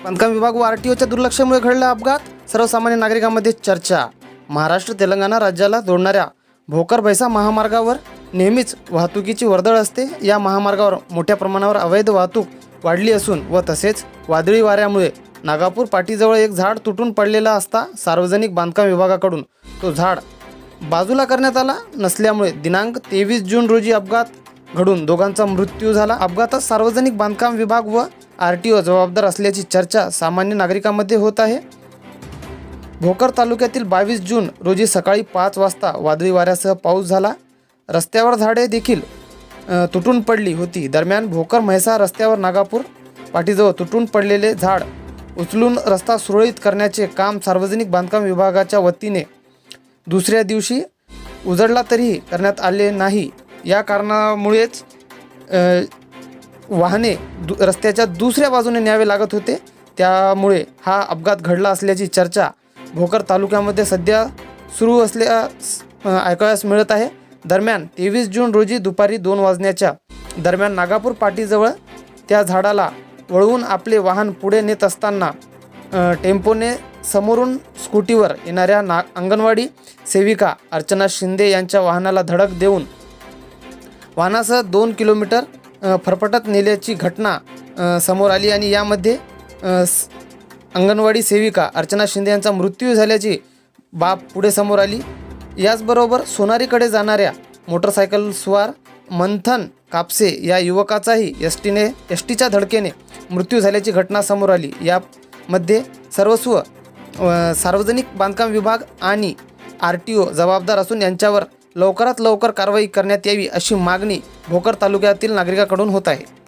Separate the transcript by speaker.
Speaker 1: बांधकाम विभाग व आरटीओच्या दुर्लक्षामुळे घडला अपघात, सर्वसामान्य नागरिकांमध्ये चर्चा। महाराष्ट्र तेलंगणा राज्याला जोडणाऱ्या भोकर-भैसा महामार्गावर नेहमीच वाहतुकीची वर्दळ असते। या महामार्गावर मोठ्या प्रमाणावर अवैध वाहतूक वाढली असून व तसेच वादळी वाऱ्यामुळे नागापूर पाटीजवळ एक झाड तुटून पडलेला असता सार्वजनिक बांधकाम विभागाकडून तो झाड बाजूला करण्यात आला नसल्यामुळे दिनांक 23 जून रोजी अपघात घडून दोघांचा मृत्यू झाला। अपघातात सार्वजनिक बांधकाम विभाग व आरटीओ जबाबदार असल्याची चर्चा सामान्य नागरिकांमध्ये होत आहे। भोकर तालुक्यातील 22 जून रोजी सकाळी 5 वाजता वादळी वाऱ्यासह पाऊस झाला। रस्त्यावर झाडे देखील तुटून पडली होती। दरम्यान भोकर म्हैसा रस्त्यावर नागापूर पाटीजवळ तुटून पडलेले झाड उचलून रस्ता सुरळीत करण्याचे काम सार्वजनिक बांधकाम विभागाच्या वतीने दुसऱ्या दिवशी उजळला तरीही करण्यात आले नाही। या कारणामुळेच वाहने रस्त्याच्या दुसऱ्या बाजूने न्यावे लागत होते, त्यामुळे हा अपघात घडला असल्याची चर्चा भोकर तालुक्यामध्ये सध्या सुरू असल्या ऐकावयास मिळत आहे। दरम्यान 23 जून रोजी दुपारी 2 वाजण्याच्या दरम्यान नागापूर पाटीजवळ त्या झाडाला वळवून आपले वाहन पुढे नेत असताना टेम्पोने समोरून स्कूटीवर येणाऱ्या अंगणवाडी सेविका अर्चना शिंदे यांच्या वाहनाला धडक देऊन वाहनासह 2 किलोमीटर फरफटत नेल्याची घटना समोर आली आणि यामध्ये अंगणवाडी सेविका अर्चना शिंदे यांचा मृत्यू झाल्याची बाब पुढे समोर आली। याचबरोबर सोनारीकडे जाणाऱ्या मोटरसायकल स्वार मंथन कापसे या युवकाचाही एसटीच्या धडकेने मृत्यू झाल्याची घटना समोर आली। यामध्ये सर्वस्व सार्वजनिक बांधकाम विभाग आणि आरटीओ जबाबदार असून यांच्यावर लवकरात लवकर कारवाई करण्यात यावी अशी मागणी भोकर तालुक्यातील नागरिकांकडून होत आहे।